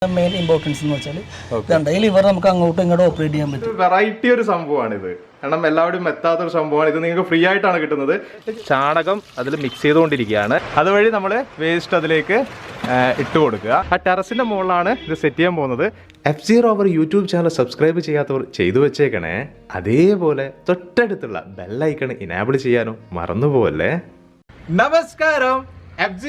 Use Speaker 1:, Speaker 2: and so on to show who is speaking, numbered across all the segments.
Speaker 1: Main importance എന്ന് വെച്ചാൽ ഈ ലിവർ നമുക്ക് അങ്ങോട്ടും ഇങ്ങോട്ടും ഓപ്പറേറ്റ് ചെയ്യാൻ പറ്റും.
Speaker 2: വെറൈറ്റി ഒരു സംഭവമാണിത്. കാരണം എല്ലാവരും എത്താത്തൊരു സംഭവമാണ് ഇത്. നിങ്ങൾക്ക് ഫ്രീ ആയിട്ടാണ് കിട്ടുന്നത്. ചാണകം അതിൽ മിക്സ് ചെയ്തുകൊണ്ടിരിക്കുകയാണ്. അതുവഴി നമ്മൾ വേസ്റ്റ് അതിലേക്ക് ഇട്ട് കൊടുക്കുക. ആ ടെറസിന്റെ മുകളിലാണ് ഇത് സെറ്റ് ചെയ്യാൻ പോകുന്നത്. ROVER യൂട്യൂബ് ചാനൽ സബ്സ്ക്രൈബ് ചെയ്യാത്തവർ ചെയ്തു വെച്ചേക്കണേ. അതേപോലെ തൊട്ടടുത്തുള്ള ബെല്ലൈക്കൺ ഇനാബിൾ ചെയ്യാനോ മറന്നുപോകല്ലേ. നമസ്കാരം.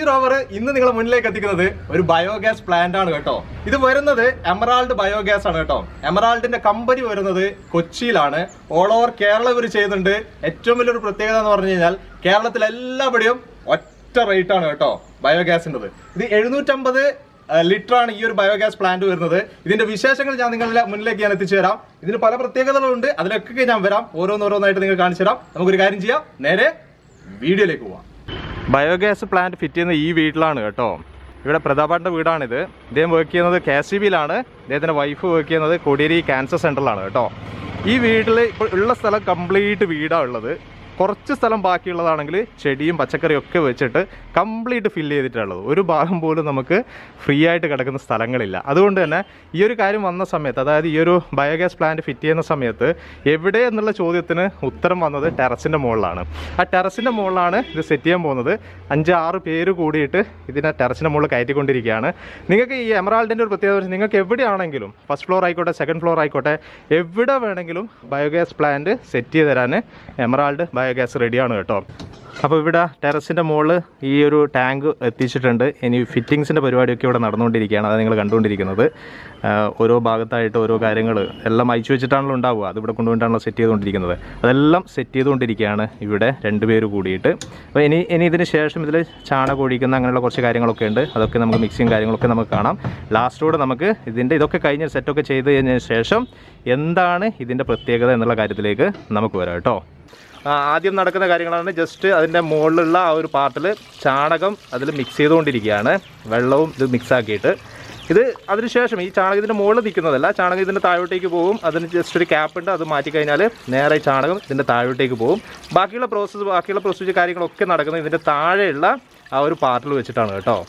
Speaker 2: ROVER ഇന്ന് നിങ്ങളെ മുന്നിലേക്ക് എത്തിക്കുന്നത് ഒരു ബയോഗ്യാസ് പ്ലാന്റ് ആണ് കേട്ടോ. ഇത് വരുന്നത് എമറാൾഡ് ബയോഗ്യാസ് ആണ് കേട്ടോ. എമറാൾഡിന്റെ കമ്പനി വരുന്നത് കൊച്ചിയിലാണ്. ഓൾ ഓവർ കേരള ഇവർ ചെയ്യുന്നുണ്ട്. ഏറ്റവും വലിയൊരു പ്രത്യേകത എന്ന് പറഞ്ഞു കഴിഞ്ഞാൽ കേരളത്തിൽ എല്ലാവിടെയും ഒറ്റ റേറ്റ് ആണ് കേട്ടോ ബയോഗ്യാസിൻ്റെത്. ഇത് 750 ലിറ്റർ ആണ് ഈ ഒരു ബയോഗ്യാസ് പ്ലാന്റ് വരുന്നത്. ഇതിന്റെ വിശേഷങ്ങൾ ഞാൻ നിങ്ങളുടെ മുന്നിലേക്ക് ഞാൻ എത്തിച്ചു തരാം. ഇതിന് പല പ്രത്യേകതകളുണ്ട്. അതിലൊക്കെ ഞാൻ വരാം. ഓരോന്നോരോന്നായിട്ട് നിങ്ങൾ കാണിച്ചു തരാം. നമുക്കൊരു കാര്യം ചെയ്യാം, നേരെ വീഡിയോയിലേക്ക് പോവാം. ബയോഗ്യാസ് പ്ലാന്റ് ഫിറ്റ് ചെയ്യുന്ന ഈ വീട്ടിലാണ് കേട്ടോ. ഇവിടെ പ്രതാപാട്ടിൻ്റെ വീടാണിത്. ഇദ്ദേഹം വർക്ക് ചെയ്യുന്നത് KCBയിലാണ്. ഇദ്ദേഹത്തിൻ്റെ വൈഫ് വർക്ക് ചെയ്യുന്നത് കോടിയേരി ക്യാൻസർ സെൻ്ററിലാണ് കേട്ടോ. ഈ വീട്ടിൽ ഇപ്പോൾ ഉള്ള സ്ഥലം കംപ്ലീറ്റ് വീടാണ് ഉള്ളത്. കുറച്ച് സ്ഥലം ബാക്കിയുള്ളതാണെങ്കിൽ ചെടിയും പച്ചക്കറിയും ഒക്കെ വെച്ചിട്ട് കംപ്ലീറ്റ് ഫില്ല് ചെയ്തിട്ടുള്ളത്. ഒരു ഭാഗം പോലും നമുക്ക് ഫ്രീ ആയിട്ട് കിടക്കുന്ന സ്ഥലങ്ങളില്ല. അതുകൊണ്ട് തന്നെ ഈ ഒരു കാര്യം വന്ന സമയത്ത്, അതായത് ഈ ഒരു ബയോഗ്യാസ് പ്ലാന്റ് ഫിറ്റ് ചെയ്യുന്ന സമയത്ത് എവിടെ എന്നുള്ള ചോദ്യത്തിന് ഉത്തരം വന്നത് ടെറസിൻ്റെ മുകളിലാണ്. ആ ടെറസിൻ്റെ മുകളിലാണ് ഇത് സെറ്റ് ചെയ്യാൻ പോകുന്നത്. 5-6 പേര് കൂടിയിട്ട് ഇതിനെ ടെറസിൻ്റെ മുകളിൽ കയറ്റിക്കൊണ്ടിരിക്കുകയാണ്. നിങ്ങൾക്ക് ഈ എമറാൾഡിൻ്റെ ഒരു പ്രത്യേകത, നിങ്ങൾക്ക് എവിടെയാണെങ്കിലും ഫസ്റ്റ് ഫ്ലോർ ആയിക്കോട്ടെ സെക്കൻഡ് ഫ്ലോർ ആയിക്കോട്ടെ എവിടെ വേണമെങ്കിലും ബയോഗ്യാസ് പ്ലാന്റ് സെറ്റ് ചെയ്ത് തരാൻ എമറാൾഡ് ബയോഗ്യാസ് റെഡിയാണ് കേട്ടോ. അപ്പോൾ ഇവിടെ ടെറസിൻ്റെ മുകളിൽ ഈ ഒരു ടാങ്ക് എത്തിച്ചിട്ടുണ്ട്. ഇനി ഫിറ്റിങ്സിൻ്റെ പരിപാടിയൊക്കെ ഇവിടെ നടന്നുകൊണ്ടിരിക്കുകയാണ്. അത് നിങ്ങൾ കണ്ടുകൊണ്ടിരിക്കുന്നത്. ഓരോ ഭാഗത്തായിട്ട് ഓരോ കാര്യങ്ങൾ എല്ലാം അയച്ചു വെച്ചിട്ടാണല്ലോ ഉണ്ടാവുക. അതിവിടെ കൊണ്ടുപോയിട്ടാണല്ലോ സെറ്റ് ചെയ്തുകൊണ്ടിരിക്കുന്നത്. അതെല്ലാം സെറ്റ് ചെയ്തുകൊണ്ടിരിക്കുകയാണ് ഇവിടെ 2 പേര് കൂടിയിട്ട്. അപ്പോൾ ഇനി ഇതിന് ശേഷം ഇതിൽ ചാണകം ഒഴിക്കുന്ന അങ്ങനെയുള്ള കുറച്ച് കാര്യങ്ങളൊക്കെ ഉണ്ട്. അതൊക്കെ നമുക്ക് മിക്സിങ് കാര്യങ്ങളൊക്കെ നമുക്ക് കാണാം. ലാസ്റ്റോടെ നമുക്ക് ഇതൊക്കെ കഴിഞ്ഞ് സെറ്റൊക്കെ ചെയ്ത് കഴിഞ്ഞ ശേഷം എന്താണ് ഇതിൻ്റെ പ്രത്യേകത എന്നുള്ള കാര്യത്തിലേക്ക് നമുക്ക് വരാം കേട്ടോ. ആദ്യം നടക്കുന്ന കാര്യങ്ങളാണ് ജസ്റ്റ് അതിൻ്റെ മുകളിലുള്ള ആ ഒരു പാർട്ടിൽ ചാണകം അതിൽ മിക്സ് ചെയ്തുകൊണ്ടിരിക്കുകയാണ്. വെള്ളവും ഇത് മിക്സാക്കിയിട്ട് ഇത് അതിനുശേഷം ഈ ചാണകത്തിൻ്റെ മുകളിൽ നിൽക്കുന്നതല്ല, ചാണകം ഇതിൻ്റെ താഴോട്ടേക്ക് പോകും. അതിന് ജസ്റ്റ് ഒരു ക്യാപ്പ് ഉണ്ട്. അത് മാറ്റിക്കഴിഞ്ഞാൽ നേരെ ചാണകം ഇതിൻ്റെ താഴോട്ടേക്ക് പോകും. ബാക്കിയുള്ള പ്രൊസീജിയർ കാര്യങ്ങളൊക്കെ നടക്കുന്നത് ഇതിൻ്റെ താഴെയുള്ള ആ ഒരു പാർട്ടിൽ വെച്ചിട്ടാണ് കേട്ടോ.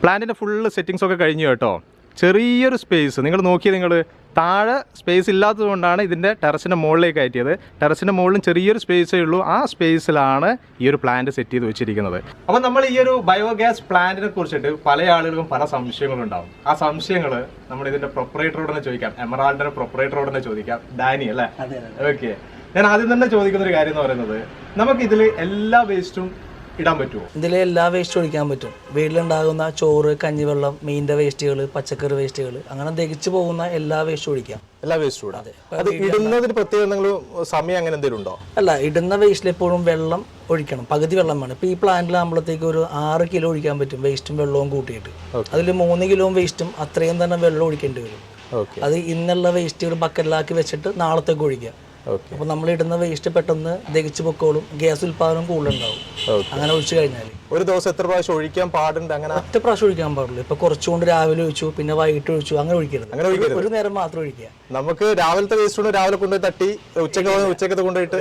Speaker 2: പ്ലാന്റിൻ്റെ ഫുള്ള് സെറ്റിങ്സൊക്കെ കഴിഞ്ഞു കേട്ടോ. ചെറിയൊരു സ്പേസ് നിങ്ങൾ നോക്കിയാൽ നിങ്ങൾ താഴെ സ്പേസ് ഇല്ലാത്തതുകൊണ്ടാണ് ഇതിൻ്റെ ടെറസിൻ്റെ മുകളിലേക്ക് കയറ്റിയത്. ടെറസിൻ്റെ മുകളിലും ചെറിയൊരു സ്പേസേ ഉള്ളൂ. ആ സ്പേസിലാണ് ഈ ഒരു പ്ലാന്റ് സെറ്റ് ചെയ്ത് വെച്ചിരിക്കുന്നത്. അപ്പോൾ നമ്മൾ ഈ ഒരു ബയോഗ്യാസ് പ്ലാന്റിനെ കുറിച്ചിട്ട് പല ആളുകൾക്കും പല സംശയങ്ങളുണ്ടാവും. ആ സംശയങ്ങൾ നമ്മൾ ഇതിൻ്റെ പ്രൊപ്പറേറ്ററോട് തന്നെ ചോദിക്കാം. എമറാൾഡിൻ്റെ പ്രൊപ്പറേറ്ററോട് തന്നെ ചോദിക്കാം. ഡാനി അല്ലേ? ഓക്കെ. ഞാൻ ആദ്യം തന്നെ ചോദിക്കുന്ന ഒരു കാര്യം എന്ന് പറയുന്നത്, നമുക്ക് ഇതിൽ എല്ലാ വേസ്റ്റും ഇടാൻ പറ്റുമോ?
Speaker 1: ഇതിൽ എല്ലാ വേസ്റ്റും ഒഴിക്കാൻ പറ്റും. വീട്ടിലുണ്ടാകുന്ന ചോറ്, കഞ്ഞിവെള്ളം, മീനിന്റെ വേസ്റ്റുകൾ, പച്ചക്കറി വേസ്റ്റുകൾ, അങ്ങനെ ദഹിച്ചു പോകുന്ന എല്ലാ വേസ്റ്റും ഒഴിക്കാം.
Speaker 2: എല്ലാ വേസ്റ്റും ഇടാം. അത് ഇടുന്നതിന് പ്രത്യേക സമയം അങ്ങനെ എന്തെങ്കിലും ഉണ്ടോ?
Speaker 1: അല്ല, ഇടുന്ന വേസ്റ്റിൽ എപ്പോഴും വെള്ളം ഒഴിക്കണം. പകുതി വെള്ളം വേണം. ഇപ്പോൾ ഈ പ്ലാന്റിലാകുമ്പോഴത്തേക്ക് ഒരു 6 കിലോ ഒഴിക്കാൻ പറ്റും, വേസ്റ്റും വെള്ളവും കൂട്ടിയിട്ട്. അതിൽ 3 കിലോ വേസ്റ്റും അത്രയും തന്നെ വെള്ളം ഒഴിക്കേണ്ടി വരും. അത് ഇന്നുള്ള വേസ്റ്റുകൾ ബക്കറ്റിലാക്കി വെച്ചിട്ട് നാളത്തേക്ക് ഒഴിക്കുക. അപ്പൊ നമ്മൾ ഇടുന്ന വേസ്റ്റ് പെട്ടെന്ന് ദഹിച്ചു പൊക്കോളും. ഗ്യാസ് ഉൽപാദനം കൂടുതലുണ്ടാവും അങ്ങനെ ഒഴിച്ചു കഴിഞ്ഞാൽ.
Speaker 2: ഒരു ദിവസം എത്ര പ്രാവശ്യം ഒഴിക്കാൻ പാടുണ്ട്? അങ്ങനെ
Speaker 1: 1 പ്രാവശ്യം ഒഴിക്കാൻ പാടുള്ളൂ. ഇപ്പൊ കുറച്ചുകൊണ്ട് രാവിലെ ഒഴിച്ചു, പിന്നെ വൈകിട്ട് ഒഴിച്ചു, അങ്ങനെ ഒഴിക്കരുത്. ഒരു നേരം മാത്രം ഒഴിക്കുക.
Speaker 2: നമുക്ക് രാവിലത്തെ വേസ്റ്റ് രാവിലെ കൊണ്ടുപോയി തട്ടി ഉച്ചക്കത്തെ കൊണ്ടുപോയിട്ട്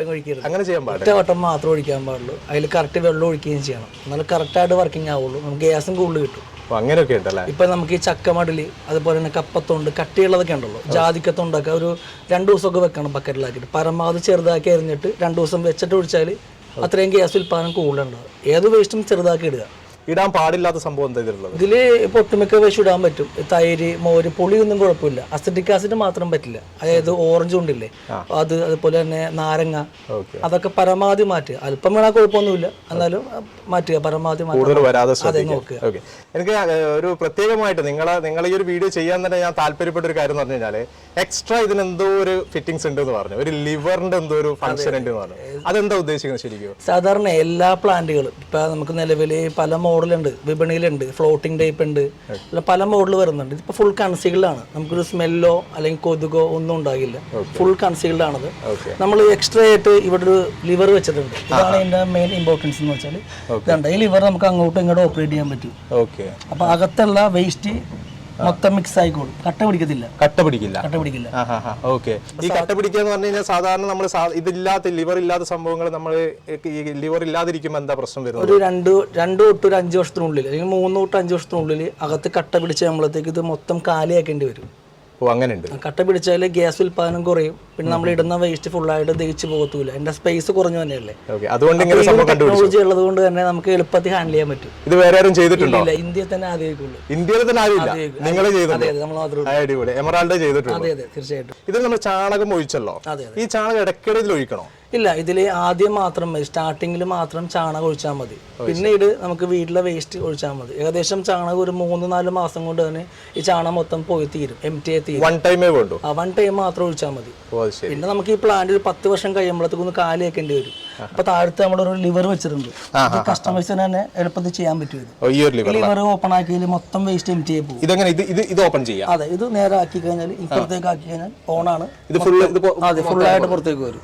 Speaker 2: അങ്ങനെ ചെയ്യാൻ പാടില്ല.
Speaker 1: 1 വട്ടം മാത്രം ഒഴിക്കാൻ പാടുള്ളൂ. അതിൽ കറക്റ്റ് വെള്ളം ഒഴിക്കുകയും ചെയ്യണം. എന്നാലും കറക്റ്റായിട്ട് വർക്കിംഗ് ആവുള്ളൂ. നമുക്ക് ഗ്യാസും കൂടുതൽ കിട്ടും.
Speaker 2: അങ്ങനെയൊക്കെ ഉണ്ടല്ലേ?
Speaker 1: ഇപ്പൊ നമുക്ക് ഈ ചക്കമടല്, അതുപോലെ തന്നെ കപ്പത്തൊണ്ട്, കട്ടിയുള്ളതൊക്കെ ഉണ്ടല്ലോ, ജാതിക്കത്തൊണ്ടൊക്കെ ഒരു 2 ദിവസമൊക്കെ വെക്കണം ബക്കറ്റിലാക്കിയിട്ട്. പരമാവധി ചെറുതാക്കി എറിഞ്ഞിട്ട് 2 ദിവസം വെച്ചിട്ട് ഒഴിച്ചാൽ അത്രയും ഗ്യാസ് ഉൽപ്പാദനം കൂടുതലുണ്ടാവും. ഏത് വേസ്റ്റും ചെറുതാക്കി ഇടുക.
Speaker 2: ഇടാൻ പാടില്ലാത്ത സംഭവം എന്താ
Speaker 1: ഇതില്? ഇപ്പൊ ഒട്ടുമിക്ക വേസ്റ്റ് ഇടാൻ പറ്റും. തൈര്, മോര്, പുളിയൊന്നും കുഴപ്പമില്ല. അസിറ്റിക് ആസിഡ് മാത്രം പറ്റില്ല. അതായത് ഓറഞ്ച് കൊണ്ടില്ലേ അത്, അതുപോലെ തന്നെ നാരങ്ങ, അതൊക്കെ പരമാവധി മാറ്റുക. അല്പം വേണാൽ കുഴപ്പമൊന്നുമില്ല, എന്നാലും മാറ്റുക, പരമാവധി
Speaker 2: നോക്കുക. എനിക്ക് ഒരു പ്രത്യേകമായിട്ട് നിങ്ങൾ ഈ ഒരു വീഡിയോ ചെയ്യാൻ തന്നെ ഞാൻ താല്പര്യപ്പെട്ട ഒരു കാര്യം എന്ന് പറഞ്ഞു കഴിഞ്ഞാൽ, എക്സ്ട്രാ ഇതിന് എന്തോ ഒരു ഫിറ്റിംഗ്സ് ഉണ്ട് എന്ന് പറഞ്ഞു. ഒരു ലിവറിന്റെ എന്തോ ഒരു ഫംഗ്ഷൻ ഉണ്ട് എന്ന് പറഞ്ഞു. അതെന്താ ഉദ്ദേശിക്കുന്നത് ശരിക്കും?
Speaker 1: സാധാരണ എല്ലാ പ്ലാന്റുകളും ഇപ്പൊ നമുക്ക് നിലവിൽ പല മോഡലുണ്ട്, വിപണിയിലുണ്ട്, ഫ്ലോട്ടിംഗ് ടൈപ്പ് ഉണ്ട്, പല മോഡൽ വരുന്നുണ്ട്. ഇതിപ്പോ ഫുൾ കൺസീൽഡ് ആണ്. നമുക്കൊരു സ്മെല്ലോ അല്ലെങ്കിൽ കൊതുകോ ഒന്നും ഉണ്ടാകില്ല. ഫുൾ കൺസീൽഡ് ആണത്. നമ്മൾ എക്സ്ട്രാ ആയിട്ട് ഇവിടെ ഒരു ലിവർ വെച്ചിട്ടുണ്ട്. ഇതാണ് ഇതിന്റെ മെയിൻ ഇമ്പോർട്ടൻസ് എന്ന് വെച്ചാൽ. ഈ ലിവർ നമുക്ക് അങ്ങോട്ടും ഇങ്ങോട്ടും ഓപ്പറേറ്റ് ചെയ്യാൻ പറ്റും. അപ്പൊ അകത്തുള്ള വേസ്റ്റ് മൊത്തം മിക്സ് ആയിക്കോളും. കട്ട പിടിക്കത്തില്ല.
Speaker 2: ഓക്കെ. ഈ കട്ട പിടിക്കുക എന്ന് പറഞ്ഞു കഴിഞ്ഞാൽ സാധാരണ നമ്മൾ ഇതില്ലാത്ത ലിവർ ഇല്ലാത്ത സംഭവങ്ങൾ നമ്മൾ ലിവർ ഇല്ലാതിരിക്കുമ്പോൾ എന്താ പ്രശ്നം വരുന്നത്?
Speaker 1: ഒരു 2 തൊട്ട് 5 വർഷത്തിനുള്ളിൽ അല്ലെങ്കിൽ 3 തൊട്ട് 5 വർഷത്തിനുള്ളിൽ അകത്ത് കട്ട പിടിച്ച് നമ്മളത്തേക്ക് ഇത് മൊത്തം കാലിയാക്കേണ്ടി വരും.
Speaker 2: ഓ, അങ്ങനെയുണ്ട്.
Speaker 1: കട്ട പിടിച്ചാൽ ഗ്യാസ് ഉൽപാദനം കുറയും. പിന്നെ നമ്മൾ ഇടുന്ന വേസ്റ്റ് ഫുള്ളായിട്ട് ദഹിച്ചു പോകത്തൂല. എന്റെ സ്പേസ് കുറഞ്ഞു തന്നെയല്ലേ. ടെക്നോളജി ഉള്ളത് കൊണ്ട് തന്നെ നമുക്ക് എളുപ്പത്തിൽ ഹാൻഡിൽ ചെയ്യാൻ പറ്റും.
Speaker 2: ഇത് വേറെ ആരും ചെയ്തിട്ടുണ്ടോ?
Speaker 1: ഇല്ല, ഇന്ത്യയിൽ തന്നെ ആദ്യമായിട്ടുള്ളൂ.
Speaker 2: ഇന്ത്യയിൽ തന്നെ
Speaker 1: അതെ, തീർച്ചയായിട്ടും.
Speaker 2: ഇത് നമ്മൾ ചാണകം ഒഴിച്ചല്ലോ. ഈ ചാണകം ഇടയ്ക്കിടയിൽ ഒഴിക്കണോ?
Speaker 1: ഇല്ല, ഇതിൽ ആദ്യം മാത്രം മതി. സ്റ്റാർട്ടിങ്ങിൽ മാത്രം ചാണകം ഒഴിച്ചാൽ മതി. പിന്നീട് നമുക്ക് വീട്ടിലെ വേസ്റ്റ് ഒഴിച്ചാൽ മതി. ഏകദേശം ചാണകം ഒരു 3-4 മാസം കൊണ്ട് തന്നെ ഈ ചാണകം മൊത്തം പോയി തീരും. empty ആയി തീരും.
Speaker 2: വൺ ടൈം
Speaker 1: മാത്രം ഒഴിച്ചാൽ മതി. പിന്നെ നമുക്ക് ഈ പ്ലാന്റ് ഒരു 10 വർഷം കഴിയുമ്പോഴത്തേക്ക് ഒന്ന് കാലിയാക്കേണ്ടി വരും. അപ്പൊ താഴത്ത് നമ്മളൊരു ലിവർ വെച്ചിട്ടുണ്ട്. കസ്റ്റമേഴ്സിന് തന്നെ എളുപ്പത്തിൽ ചെയ്യാൻ പറ്റും. ലിവർ ഓപ്പൺ ആക്കിയാൽ മൊത്തം വേസ്റ്റ് empty ആയി പോകും.
Speaker 2: ഇത് ഓപ്പൺ ചെയ്യാം.
Speaker 1: അതെ, ഇത് നേരെ ആക്കി കഴിഞ്ഞാൽ ഇപ്പുറത്തേക്ക് ആക്കി കഴിഞ്ഞാൽ ഓണാണ്. അതെ, ഫുള്ളായിട്ട് പുറത്തേക്ക് വരും.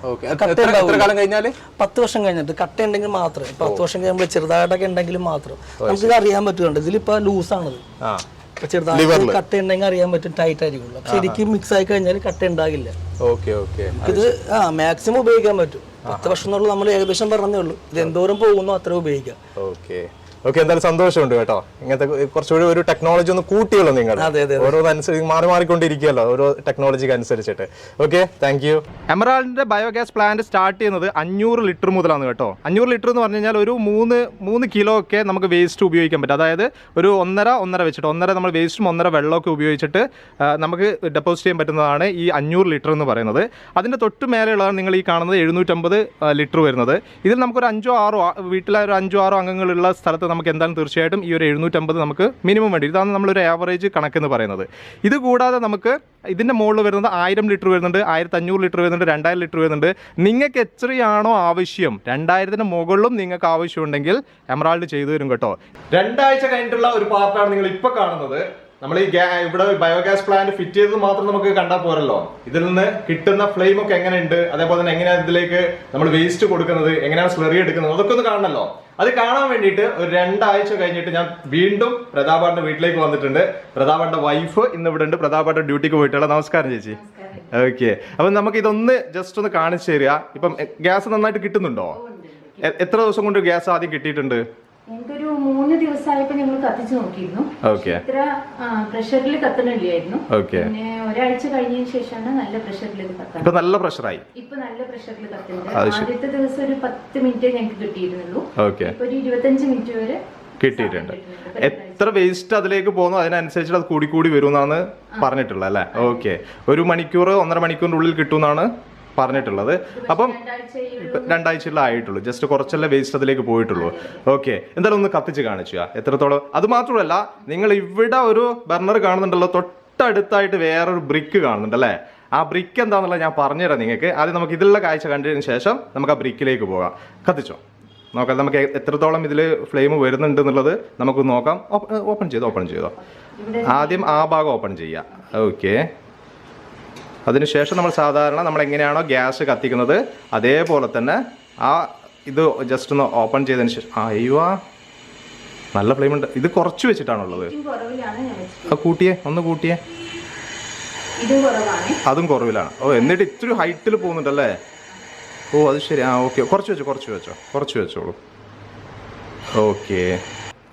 Speaker 1: 10 വർഷം കഴിഞ്ഞിട്ട് കട്ട ഉണ്ടെങ്കിൽ മാത്രം. 10 വർഷം കഴിയുമ്പോൾ ചെറുതായിട്ടൊക്കെ ഉണ്ടെങ്കിലും മാത്രം നമുക്ക് ഇത് അറിയാൻ പറ്റുന്നുണ്ട്. ഇതിലിപ്പോ ലൂസാണത്. ചെറുതായിട്ട് കട്ട ഉണ്ടെങ്കിൽ അറിയാൻ പറ്റും, ടൈറ്റ് ആയിരിക്കും. ശരിക്കും മിക്സ് ആയി കഴിഞ്ഞാൽ കട്ട ഉണ്ടാകില്ല. ഇത് മാക്സിമം ഉപയോഗിക്കാൻ പറ്റും. 10 വർഷം എന്നുള്ളത് നമ്മൾ ഏകദേശം പറഞ്ഞേ ഉള്ളൂ. ഇത് എന്തോരം പോകുന്നോ അത്ര ഉപയോഗിക്കാം.
Speaker 2: ഓക്കെ, എന്തായാലും സന്തോഷമുണ്ട് കേട്ടോ. ഇങ്ങനത്തെ കുറച്ചുകൂടി ഒരു ടെക്നോളജി ഒന്ന് കൂട്ടിയല്ലോ നിങ്ങൾ. ഓരോന്നനുസരിച്ച് മാറിക്കൊണ്ടിരിക്കുകയല്ലോ ഓരോ ടെക്നോളജിക്ക് അനുസരിച്ചിട്ട്. Okay, thank you. എമറാൾഡിന്റെ ബയോഗ്യാസ് പ്ലാന്റ് സ്റ്റാർട്ട് ചെയ്യുന്നത് 500 ലിറ്റർ മുതലാണ് കേട്ടോ. 500 ലിറ്റർ എന്ന് പറഞ്ഞു കഴിഞ്ഞാൽ ഒരു 3 കിലോ ഒക്കെ നമുക്ക് വേസ്റ്റ് ഉപയോഗിക്കാൻ പറ്റും. അതായത് ഒരു 1.5 വെച്ചിട്ട് 1.5 നമ്മൾ വേസ്റ്റും 1.5 വെള്ളമൊക്കെ ഉപയോഗിച്ചിട്ട് നമുക്ക് ഡെപ്പോസിറ്റ് ചെയ്യാൻ പറ്റുന്നതാണ് ഈ 500 ലിറ്റർ എന്ന് പറയുന്നത്. അതിൻ്റെ തൊട്ട് മേലെയുള്ളതാണ് നിങ്ങൾ ഈ കാണുന്നത് 750 ലിറ്റർ വരുന്നത്. ഇതിൽ നമുക്കൊരു 5-6 വീട്ടിലെ ഒരു 5-6 അംഗങ്ങളുള്ള സ്ഥലത്ത് നമുക്ക് എന്തായാലും തീർച്ചയായിട്ടും ഈ ഒരു 750 നമുക്ക് മിനിമം വേണ്ടി. ഇതാണ് നമ്മളൊരു ആവറേജ് കണക്കെന്ന് പറയുന്നത്. ഇത് കൂടാതെ നമുക്ക് ഇതിൻ്റെ മുകളിൽ വരുന്നത് 1000 ലിറ്റർ വരുന്നുണ്ട്, 1500 ലിറ്റർ വരുന്നുണ്ട്, 2000 ലിറ്റർ വരുന്നുണ്ട്. നിങ്ങൾക്ക് എത്രയാണോ ആവശ്യം, 2000-ന് മുകളിലും നിങ്ങൾക്ക് ആവശ്യമുണ്ടെങ്കിൽ എമറാൾഡ് ചെയ്തു തരും കേട്ടോ. 2 ആഴ്ച കഴിഞ്ഞിട്ടുള്ള ഒരു പാർട്ടാണ് നിങ്ങൾ ഇപ്പോൾ കാണുന്നത്. നമ്മൾ ഈ ഇവിടെ ബയോഗ്യാസ് പ്ലാന്റ് ഫിറ്റ് ചെയ്തത് മാത്രം നമുക്ക് കണ്ടാൽ പോരല്ലോ. ഇതിൽ നിന്ന് കിട്ടുന്ന ഫ്ലെയിം ഒക്കെ എങ്ങനെയുണ്ട്, അതേപോലെ തന്നെ എങ്ങനെയാണ് ഇതിലേക്ക് നമ്മൾ വേസ്റ്റ് കൊടുക്കുന്നത്, എങ്ങനെയാണ് സ്ലറി എടുക്കുന്നത്, അതൊക്കെ ഒന്ന് കാണണമല്ലോ. അത് കാണാൻ വേണ്ടിയിട്ട് ഒരു 2 ആഴ്ച കഴിഞ്ഞിട്ട് ഞാൻ വീണ്ടും പ്രതാപാടിന്റെ വീട്ടിലേക്ക് വന്നിട്ടുണ്ട്. പ്രതാപാടിന്റെ വൈഫ് ഇന്ന് ഇവിടെ ഉണ്ട്. പ്രതാപാടിന്റെ ഡ്യൂട്ടിക്ക് പോയിട്ടുള്ള. നമസ്കാരം ചേച്ചി. ഓക്കെ, അപ്പൊ നമുക്ക് ഇതൊന്ന് ജസ്റ്റ് ഒന്ന് കാണിച്ചു തരിക. ഇപ്പം ഗ്യാസ് നന്നായിട്ട് കിട്ടുന്നുണ്ടോ? എത്ര ദിവസം കൊണ്ട് ഗ്യാസ് ആദ്യം കിട്ടിയിട്ടുണ്ട്?
Speaker 3: എനിക്കൊരു 3 ദിവസമായപ്പോ ഞങ്ങൾ കത്തിച്ചു നോക്കിയിരുന്നു. ഇത്ര പ്രഷറിൽ കത്തണില്ലായിരുന്നു. പിന്നെ ഒരാഴ്ച കഴിഞ്ഞതിന് ശേഷമാണ് നല്ല പ്രഷറിൽ കത്തുന്നത്.
Speaker 2: ഇപ്പൊ നല്ല പ്രഷറായി.
Speaker 3: ഇപ്പൊ നല്ല പ്രഷറിൽ കത്തുന്നുണ്ട്. ആദ്യത്തെ ദിവസം ഒരു 10 മിനിറ്റ് ഞങ്ങൾക്ക് കിട്ടിയിരുന്നുള്ളൂ. ഇപ്പൊ ഒരു 25 മിനിറ്റ് വരെ
Speaker 2: കിട്ടിയിട്ടുണ്ട്. എത്ര വേസ്റ്റ് അതിലേക്ക് പോകുന്നു അതിനനുസരിച്ച് അത് കൂടി വരുമെന്നാണ് പറഞ്ഞിട്ടുള്ളത് അല്ലേ? ഓക്കെ, 1 മണിക്കൂർ 1.5 മണിക്കൂറിന്റെ ഉള്ളിൽ കിട്ടുമെന്നാണ് പറഞ്ഞിട്ടുള്ളത്. അപ്പം 2 ആഴ്ചയുള്ള ആയിട്ടുള്ളൂ. ജസ്റ്റ് കുറച്ചല്ലേ വേസ്റ്റ് അതിലേക്ക് പോയിട്ടുള്ളൂ. ഓക്കെ, എന്തായാലും ഒന്ന് കത്തിച്ച് കാണിച്ചു എത്രത്തോളം. അത് മാത്രമല്ല, നിങ്ങൾ ഇവിടെ ഒരു ബർണർ കാണുന്നുണ്ടല്ലോ, തൊട്ടടുത്തായിട്ട് വേറൊരു ബ്രിക്ക് കാണുന്നുണ്ട് അല്ലേ? ആ ബ്രിക്ക് എന്താണെന്നുള്ളത് ഞാൻ പറഞ്ഞുതരാം നിങ്ങൾക്ക്. ആദ്യം നമുക്ക് ഇതിലുള്ള കാഴ്ച കണ്ടതിന് ശേഷം നമുക്ക് ആ ബ്രിക്കിലേക്ക് പോകാം. കത്തിച്ചോ, നോക്കാം നമുക്ക് എത്രത്തോളം ഇതിൽ ഫ്ലെയിം വരുന്നുണ്ട് എന്നുള്ളത് നമുക്ക് നോക്കാം. ഓപ്പൺ ചെയ്തോ. ആദ്യം ആ ഭാഗം ഓപ്പൺ ചെയ്യാം. ഓക്കെ, അതിനുശേഷം നമ്മൾ സാധാരണ നമ്മൾ എങ്ങനെയാണോ ഗ്യാസ് കത്തിക്കുന്നത് അതേപോലെ തന്നെ ഇത് ജസ്റ്റ് ഒന്ന് ഓപ്പൺ ചെയ്തതിന് ശേഷം അയ്യോ നല്ല ഫ്ലെയിം ഉണ്ട്. ഇത് കുറച്ച് വെച്ചിട്ടാണുള്ളത്. ഒന്ന് കൂട്ടിയേ. അതും കുറവിലാണ്. എന്നിട്ട് ഇത്തിരി ഹൈറ്റിൽ പോകുന്നുണ്ടല്ലേ? അത് ശരി. ഓക്കെ, കുറച്ച് വെച്ചോളൂ. ഓക്കെ,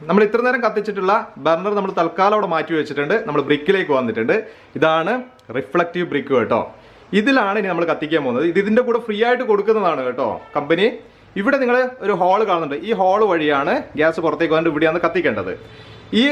Speaker 2: നമ്മൾ ഇത്ര നേരം കത്തിച്ചിട്ടുള്ള ബർണർ നമ്മൾ തൽക്കാലം അവിടെ മാറ്റി വെച്ചിട്ടുണ്ട്. നമ്മൾ ബ്രിക്കിലേക്ക് വന്നിട്ടുണ്ട്. ഇതാണ് റിഫ്ലക്റ്റീവ് ബ്രിക്ക് കേട്ടോ. ഇതിലാണ് ഇനി നമ്മൾ കത്തിക്കാൻ പോകുന്നത്. ഇതിന്റെ കൂടെ ഫ്രീ ആയിട്ട് കൊടുക്കുന്നതാണ് കേട്ടോ കമ്പനി. ഇവിടെ നിങ്ങൾ ഒരു ഹോൾ കാണുന്നുണ്ട്. ഈ ഹോൾ വഴിയാണ് ഗ്യാസ് പുറത്തേക്ക് വന്നിട്ട് ഇവിടെയാണ് കത്തിക്കേണ്ടത്. ഈ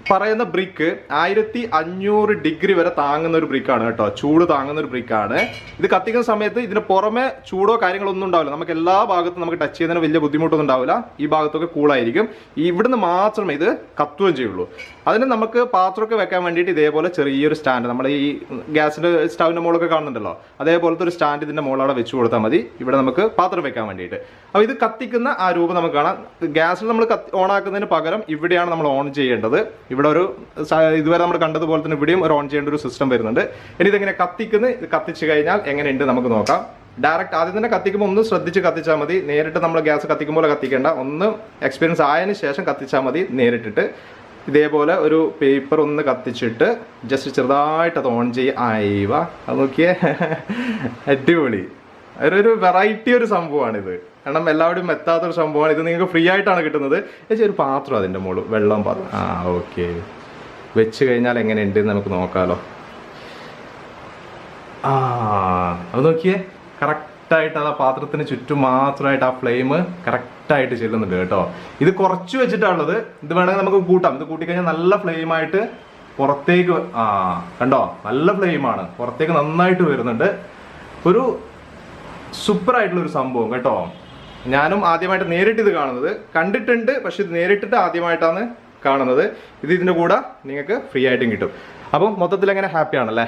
Speaker 2: പറയുന്ന ബ്രിക്ക് 1500 ഡിഗ്രി വരെ താങ്ങുന്ന ഒരു ബ്രിക്കാണ് കേട്ടോ. ചൂട് താങ്ങുന്ന ഒരു ബ്രിക്കാണ്. ഇത് കത്തിക്കുന്ന സമയത്ത് ഇതിന് പുറമെ ചൂടോ കാര്യങ്ങളൊന്നും ഉണ്ടാവില്ല. നമുക്ക് എല്ലാ ഭാഗത്തും നമുക്ക് ടച്ച് ചെയ്യുന്നതിന് വലിയ ബുദ്ധിമുട്ടൊന്നും ഉണ്ടാവില്ല. ഈ ഭാഗത്തൊക്കെ കൂളായിരിക്കും. ഇവിടുന്ന് മാത്രമേ ഇത് കത്തുകയും ചെയ്യുള്ളൂ. അതിന് നമുക്ക് പാത്രമൊക്കെ വെക്കാൻ വേണ്ടിയിട്ട് ഇതേപോലെ ചെറിയൊരു സ്റ്റാൻഡ്, നമ്മുടെ ഈ ഗ്യാസിന്റെ സ്റ്റൗവിന്റെ മുകളൊക്കെ കാണുന്നുണ്ടല്ലോ, അതേപോലത്തെ ഒരു സ്റ്റാൻഡ് ഇതിന്റെ മുകളിൽ അവിടെ വെച്ച് കൊടുത്താൽ മതി. ഇവിടെ നമുക്ക് പാത്രം വെക്കാൻ വേണ്ടിയിട്ട്. അപ്പോൾ ഇത് കത്തിക്കുന്ന ആ രൂപം നമുക്ക് കാണാം. ഗ്യാസിൽ നമ്മൾ ഓൺ ആക്കുന്നതിന് പകരം ഇവിടെയാണ് നമ്മൾ ഓൺ ചെയ്യേണ്ടത്. ഇവിടെ ഒരു ഇതുവരെ നമ്മൾ കണ്ടതുപോലെ തന്നെ ഇവിടെയും ഒരു ഓൺ ചെയ്യേണ്ട ഒരു സിസ്റ്റം വരുന്നുണ്ട്. ഇനി ഇതെങ്ങനെ ഇത് കത്തിച്ചു കഴിഞ്ഞാൽ എങ്ങനെയുണ്ട് നമുക്ക് നോക്കാം. ഡയറക്റ്റ് ആദ്യം തന്നെ കത്തിക്കുമ്പോൾ ഒന്ന് ശ്രദ്ധിച്ച് കത്തിച്ചാൽ മതി. നേരിട്ട് നമ്മൾ ഗ്യാസ് കത്തിക്കുമ്പോൾ കത്തിക്കേണ്ട. ഒന്ന് എക്സ്പീരിയൻസ് ആയതിനു ശേഷം കത്തിച്ചാൽ മതി നേരിട്ടിട്ട്. ഇതേപോലെ ഒരു പേപ്പർ ഒന്ന് കത്തിച്ചിട്ട് ജസ്റ്റ് ചെറുതായിട്ട് അത് ഓൺ ചെയ്യുക. ആയിവ അത് നോക്കിയേ, അടിപൊളി. ഒരു വെറൈറ്റി ഒരു സംഭവമാണിത്. കാരണം എല്ലാവരും എത്താത്തൊരു സംഭവമാണ് ഇത്. നിങ്ങൾക്ക് ഫ്രീ ആയിട്ടാണ് കിട്ടുന്നത്. ചേച്ചി ഒരു പാത്രം അതിൻ്റെ മുകളിൽ വെള്ളം പാത്രം. ഓക്കെ, വെച്ച് കഴിഞ്ഞാൽ എങ്ങനെയുണ്ട് നമുക്ക് നോക്കാമല്ലോ. അത് നോക്കിയേ, കറക്റ്റായിട്ട് അത് ആ പാത്രത്തിന് ചുറ്റും മാത്രമായിട്ട് ആ ഫ്ലെയിം കറക്റ്റായിട്ട് ചെല്ലുന്നുണ്ട് കേട്ടോ. ഇത് കുറച്ച് വെച്ചിട്ടുള്ളത്. ഇത് വേണമെങ്കിൽ നമുക്ക് കൂട്ടാം. ഇത് കൂട്ടിക്കഴിഞ്ഞാൽ നല്ല ഫ്ലെയിമായിട്ട് പുറത്തേക്ക് കണ്ടോ, നല്ല ഫ്ലെയിമാണ്, പുറത്തേക്ക് നന്നായിട്ട് വരുന്നുണ്ട്. ഒരു സൂപ്പറായിട്ടുള്ളൊരു സംഭവം കേട്ടോ. ഞാനും ആദ്യമായിട്ട് നേരിട്ട് ഇത് കാണുന്നത്. കണ്ടിട്ടുണ്ട്, പക്ഷെ ഇത് നേരിട്ടിട്ട് ആദ്യമായിട്ടാണ് കാണുന്നത്. ഇത് ഇതിൻ്റെ കൂടെ നിങ്ങൾക്ക് ഫ്രീ ആയിട്ടും കിട്ടും. അപ്പം മൊത്തത്തിൽ അങ്ങനെ ഹാപ്പി ആണല്ലേ.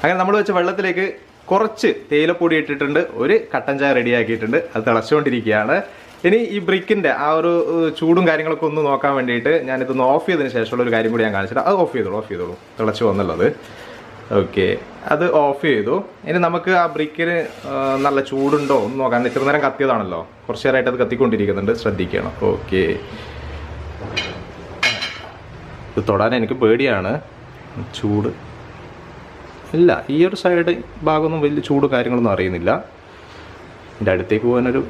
Speaker 2: അങ്ങനെ നമ്മൾ വെച്ച വെള്ളത്തിലേക്ക് കുറച്ച് തേയിലപ്പൊടി ഇട്ടിട്ടുണ്ട്. ഒരു കട്ടൻ ചായ റെഡിയാക്കിയിട്ടുണ്ട്. അത് തിളച്ചുകൊണ്ടിരിക്കുകയാണ്. ഇനി ഈ ബ്രിക്കിൻ്റെ ആ ഒരു ചൂടും കാര്യങ്ങളൊക്കെ ഒന്ന് നോക്കാൻ വേണ്ടിയിട്ട് ഞാനിതൊന്ന് ഓഫ് ചെയ്തതിന് ശേഷമുള്ള ഒരു കാര്യം കൂടി ഞാൻ കാണിച്ചിട്ട് അത് ഓഫ് ചെയ്തോളൂ. തിളച്ച് വന്നുള്ളത്. ഓക്കെ, അത് ഓഫ് ചെയ്തു. ഇനി നമുക്ക് ആ ബ്രിക്കിന് നല്ല ചൂടുണ്ടോ ഒന്ന് നോക്കാം. ഇത്ര നേരം കത്തിയതാണല്ലോ, കുറച്ച് നേരമായിട്ട് അത് കത്തിക്കൊണ്ടിരിക്കുന്നുണ്ട്, ശ്രദ്ധിക്കണം. ഓക്കെ, ഇത് തൊടാൻ എനിക്ക് പേടിയാണ്. ചൂട് ഇല്ല, ഈ ഒരു സൈഡ് ഭാഗമൊന്നും വലിയ ചൂട് കാര്യങ്ങളൊന്നും അറിയുന്നില്ല. എൻ്റെ അടുത്തേക്ക് പോകാനൊരു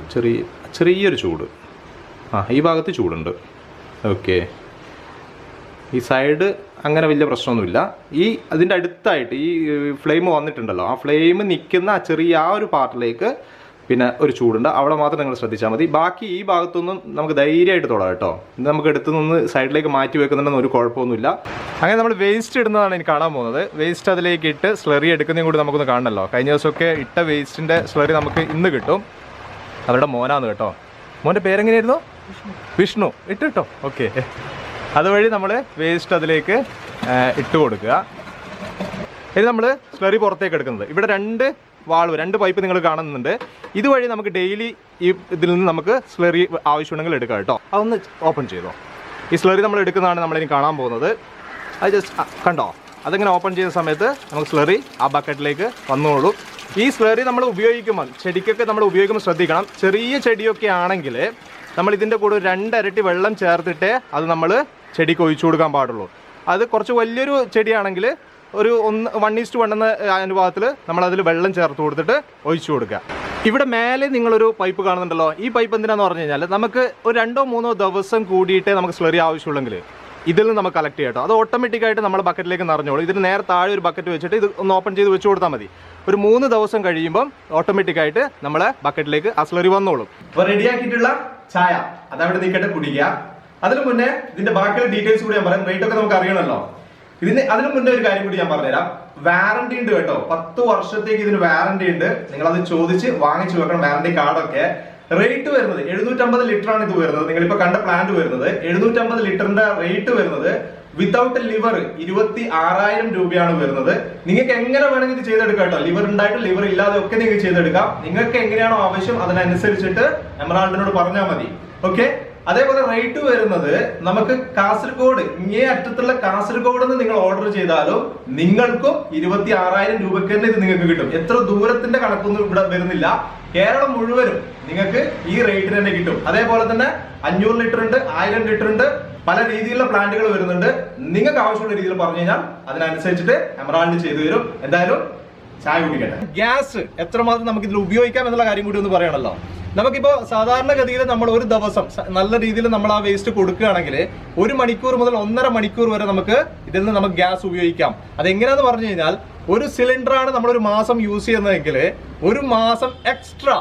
Speaker 2: ചെറിയൊരു ചൂട്. ഈ ഭാഗത്ത് ചൂടുണ്ട്. ഓക്കെ, ഈ സൈഡ് അങ്ങനെ വലിയ പ്രശ്നമൊന്നുമില്ല. അതിൻ്റെ അടുത്തായിട്ട് ഈ ഫ്ലെയിം വന്നിട്ടുണ്ടല്ലോ, ആ ഫ്ലെയിം നിൽക്കുന്ന ആ ഒരു പാർട്ടിലേക്ക് പിന്നെ ഒരു ചൂടുണ്ട്. അവിടെ മാത്രം നിങ്ങൾ ശ്രദ്ധിച്ചാൽ മതി. ബാക്കി ഈ ഭാഗത്തൊന്നും നമുക്ക് ധൈര്യമായിട്ട് തൊടാം കേട്ടോ. ഇത് നമുക്ക് എടുത്തു നിന്ന് സൈഡിലേക്ക് മാറ്റി വെക്കുന്നുണ്ടെന്ന് ഒരു കുഴപ്പമൊന്നുമില്ല. അങ്ങനെ നമ്മൾ വേസ്റ്റ് ഇടുന്നതാണ് എനിക്ക് കാണാൻ പോകുന്നത്. വേസ്റ്റ് അതിലേക്ക് ഇട്ട് സ്ലറി എടുക്കുന്നതും കൂടി നമുക്കൊന്ന് കാണണമല്ലോ. കഴിഞ്ഞ ദിവസമൊക്കെ ഇട്ട വേസ്റ്റിൻ്റെ സ്ലറി നമുക്ക് ഇന്ന് കിട്ടും. അവരുടെ മോനാണ് കേട്ടോ. മോൻ്റെ പേരെങ്ങനെയായിരുന്നു? വിഷ്ണു. ഇട്ടോ. ഓക്കെ, അതുവഴി നമ്മൾ വേസ്റ്റ് അതിലേക്ക് ഇട്ട് കൊടുക്കുക. ഇനി നമ്മൾ സ്ലറി പുറത്തേക്ക് എടുക്കുന്നത്. ഇവിടെ രണ്ട് പൈപ്പ് നിങ്ങൾ കാണുന്നുണ്ട്. ഇതുവഴി നമുക്ക് ഡെയിലി ഇതിൽ നിന്ന് നമുക്ക് സ്ലറി ആവശ്യമുണ്ടെങ്കിൽ എടുക്കാം കേട്ടോ. അതൊന്ന് ഓപ്പൺ ചെയ്തോ. ഈ സ്ലറി നമ്മൾ എടുക്കുന്നതാണ് നമ്മളിനി കാണാൻ പോകുന്നത്. അത് ജസ്റ്റ് കണ്ടോ, അതിങ്ങനെ ഓപ്പൺ ചെയ്യുന്ന സമയത്ത് നമുക്ക് സ്ലറി ആ ബക്കറ്റിലേക്ക് വന്നോളൂ. ഈ സ്ലറി നമ്മൾ ഉപയോഗിക്കുമ്പോൾ ചെടിക്കൊക്കെ നമ്മൾ ഉപയോഗിക്കുമ്പോൾ ശ്രദ്ധിക്കണം. ചെറിയ ചെടിയൊക്കെ ആണെങ്കിൽ നമ്മൾ ഇതിൻ്റെ കൂടെ 2 ഇരട്ടി വെള്ളം ചേർത്തിട്ടേ അത് നമ്മൾ ചെടിക്ക് ഒഴിച്ചു കൊടുക്കാൻ പാടുള്ളൂ. അത് കുറച്ച് വലിയൊരു ചെടിയാണെങ്കിൽ ഒരു 1:1 എന്ന അനുപാതത്തിൽ നമ്മളതിൽ വെള്ളം ചേർത്ത് കൊടുത്തിട്ട് ഒഴിച്ചു കൊടുക്കുക. ഇവിടെ മേലെ നിങ്ങളൊരു പൈപ്പ് കാണുന്നുണ്ടല്ലോ. ഈ പൈപ്പ് എന്തിനാന്ന് പറഞ്ഞു കഴിഞ്ഞാൽ നമുക്ക് ഒരു 2-3 ദിവസം കൂടിയിട്ടേ നമുക്ക് സ്ലറി ആവശ്യമുള്ളെങ്കിൽ ഇതിൽ നിന്ന് നമുക്ക് കളക്ട് ചെയ്യാം കേട്ടോ. അത് ഓട്ടോമാറ്റിക്കായിട്ട് നമ്മുടെ ബക്കറ്റിലേക്ക് നിറഞ്ഞോളൂ. ഇതിന് നേരെ താഴെ ഒരു ബക്കറ്റ് വെച്ചിട്ട് ഇത് ഒന്ന് ഓപ്പൺ ചെയ്ത് വെച്ച് കൊടുത്താൽ മതി. ഒരു 3 ദിവസം കഴിയുമ്പം ഓട്ടോമാറ്റിക്കായിട്ട് നമ്മളെ ബക്കറ്റിലേക്ക് ആ സ്ലറി വന്നോളും. അപ്പോൾ റെഡിയാക്കിയിട്ടുള്ള ചായ അതവിടെ നിൽക്കട്ടെ, കുടിക്കുക. അതിന് മുന്നേ ഇതിന്റെ ബാക്കിയുള്ള ഡീറ്റെയിൽസ് കൂടി ഞാൻ പറയാം. റേറ്റ് ഒക്കെ നമുക്ക് അറിയണമല്ലോ. അതിന് മുന്നേ ഒരു കാര്യം കൂടി ഞാൻ പറഞ്ഞുതരാം. വാറണ്ടി ഉണ്ട് കേട്ടോ. 10 വർഷത്തേക്ക് ഇതിന് വാറണ്ടി ഉണ്ട്. നിങ്ങൾ അത് ചോദിച്ച് വാങ്ങിച്ചു വെക്കണം. വാറണ്ടി കാർഡൊക്കെ. റേറ്റ് വരുന്നത് 750 ലിറ്റർ ആണ് ഇത് വരുന്നത്. നിങ്ങളിപ്പോ കണ്ട പ്ലാന്റ് വരുന്നത് 750 ലിറ്ററിന്റെ റേറ്റ് വരുന്നത് വിത്തൗട്ട് ലിവർ 26,000 രൂപയാണ് വരുന്നത്. നിങ്ങൾക്ക് എങ്ങനെ വേണമെങ്കിൽ ഇത് ചെയ്തെടുക്കാം കേട്ടോ. ലിവർ ഉണ്ടായിട്ട് ലിവർ ഇല്ലാതെ ഒക്കെ നിങ്ങൾക്ക് ചെയ്തെടുക്കാം. നിങ്ങൾക്ക് എങ്ങനെയാണോ ആവശ്യം അതിനനുസരിച്ചിട്ട് എമറാൾഡിനോട് പറഞ്ഞാൽ മതി. ഓക്കെ, അതേപോലെ റേറ്റ് വരുന്നത് നമുക്ക് കാസർഗോഡ്, ഇങ്ങേ അറ്റത്തുള്ള കാസർഗോഡ് നിന്ന് നിങ്ങൾ ഓർഡർ ചെയ്താലും നിങ്ങൾക്കും 26,000 രൂപയ്ക്ക് തന്നെ ഇത് നിങ്ങൾക്ക് കിട്ടും. എത്ര ദൂരത്തിന്റെ കണക്കൊന്നും ഇവിടെ വരുന്നില്ല. കേരളം മുഴുവനും നിങ്ങൾക്ക് ഈ റേറ്റിന് തന്നെ കിട്ടും. അതേപോലെ തന്നെ 500 ലിറ്റർ ഉണ്ട്, 1000 ലിറ്റർ ഉണ്ട്. പല രീതിയിലുള്ള പ്ലാന്റുകൾ വരുന്നുണ്ട്. നിങ്ങൾക്ക് ആവശ്യമുള്ള രീതിയിൽ പറഞ്ഞു കഴിഞ്ഞാൽ അതിനനുസരിച്ചിട്ട് എമറാൾഡ് ചെയ്തു തരും. എന്തായാലും ചായ കുടിക്കട്ടെ. ഗ്യാസ് എത്രമാത്രം നമുക്ക് ഇതിൽ ഉപയോഗിക്കാം എന്നുള്ള കാര്യം കൂടി ഒന്ന് പറയണല്ലോ. നമുക്കിപ്പോ സാധാരണഗതിയിൽ നമ്മൾ ഒരു ദിവസം നല്ല രീതിയിൽ നമ്മൾ ആ വേസ്റ്റ് കൊടുക്കുകയാണെങ്കിൽ 1 മണിക്കൂർ മുതൽ 1.5 മണിക്കൂർ വരെ നമുക്ക് ഇതിൽ നിന്ന് നമുക്ക് ഗ്യാസ് ഉപയോഗിക്കാം. അതെങ്ങനെയാന്ന് പറഞ്ഞു കഴിഞ്ഞാൽ ഒരു സിലിണ്ടറാണ് നമ്മൾ ഒരു മാസം യൂസ് ചെയ്യുന്നതെങ്കിൽ ഒരു മാസം എക്സ്ട്രാ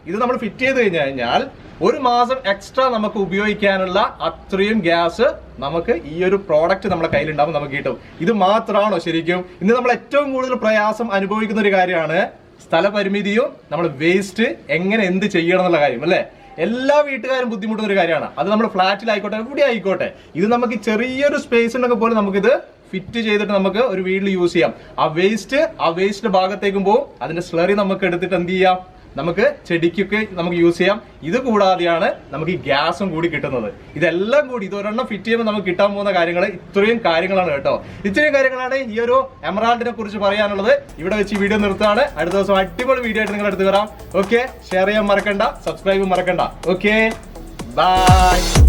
Speaker 2: ഇത് നമ്മൾ ഫിറ്റ് ചെയ്ത് കഴിഞ്ഞാൽ 1 മാസം എക്സ്ട്രാ നമുക്ക് ഉപയോഗിക്കാനുള്ള അത്രയും ഗ്യാസ് നമുക്ക് ഈ ഒരു പ്രോഡക്റ്റ് നമ്മുടെ കയ്യിലുണ്ടാവും, നമുക്ക് കിട്ടും. ഇത് മാത്രമാണോ ശരിക്കും? ഇന്ന് നമ്മൾ ഏറ്റവും കൂടുതൽ പ്രയാസം അനുഭവിക്കുന്ന ഒരു കാര്യമാണ് സ്ഥലപരിമിതിയും നമ്മൾ വേസ്റ്റ് എങ്ങനെ എന്ത് ചെയ്യണം എന്നുള്ള കാര്യം അല്ലേ. എല്ലാ വീട്ടുകാരും ബുദ്ധിമുട്ടുന്ന ഒരു കാര്യമാണ്. അത് നമ്മൾ ഫ്ലാറ്റിലായിക്കോട്ടെ എവിടെ ആയിക്കോട്ടെ. ഇത് നമുക്ക് ചെറിയൊരു സ്പേസ് ഉണ്ടെങ്കിൽ പോലും നമുക്കിത് ഫിറ്റ് ചെയ്തിട്ട് നമുക്ക് ഒരു വീട്ടിൽ യൂസ് ചെയ്യാം. ആ വേസ്റ്റ് ഭാഗത്തേക്കും പോകും. അതിന്റെ സ്ലറി നമുക്ക് എടുത്തിട്ട് എന്ത് ചെയ്യാം, നമുക്ക് ചെടിക്കൊക്കെ നമുക്ക് യൂസ് ചെയ്യാം. ഇത് കൂടാതെയാണ് നമുക്ക് ഈ ഗ്യാസും കൂടി കിട്ടുന്നത്. ഇതെല്ലാം കൂടി ഇതൊരെണ്ണം ഫിറ്റ് ചെയ്യുമ്പോൾ നമുക്ക് കിട്ടാൻ പോകുന്ന കാര്യങ്ങൾ ഇത്രയും കാര്യങ്ങളാണ് കേട്ടോ. ഇത്രയും കാര്യങ്ങളാണ് ഈ ഒരു എമറാൾഡിനെ കുറിച്ച് പറയാനുള്ളത്. ഇവിടെ വെച്ച് ഈ വീഡിയോ നിർത്തുകയാണ്. അടുത്ത ദിവസം അടിപൊളി വീഡിയോ ആയിട്ട് നിങ്ങൾ എടുത്ത് വരാം. ഓക്കെ, ഷെയർ ചെയ്യാൻ മറക്കണ്ട, സബ്സ്ക്രൈബ് മറക്കണ്ട. Okay, by.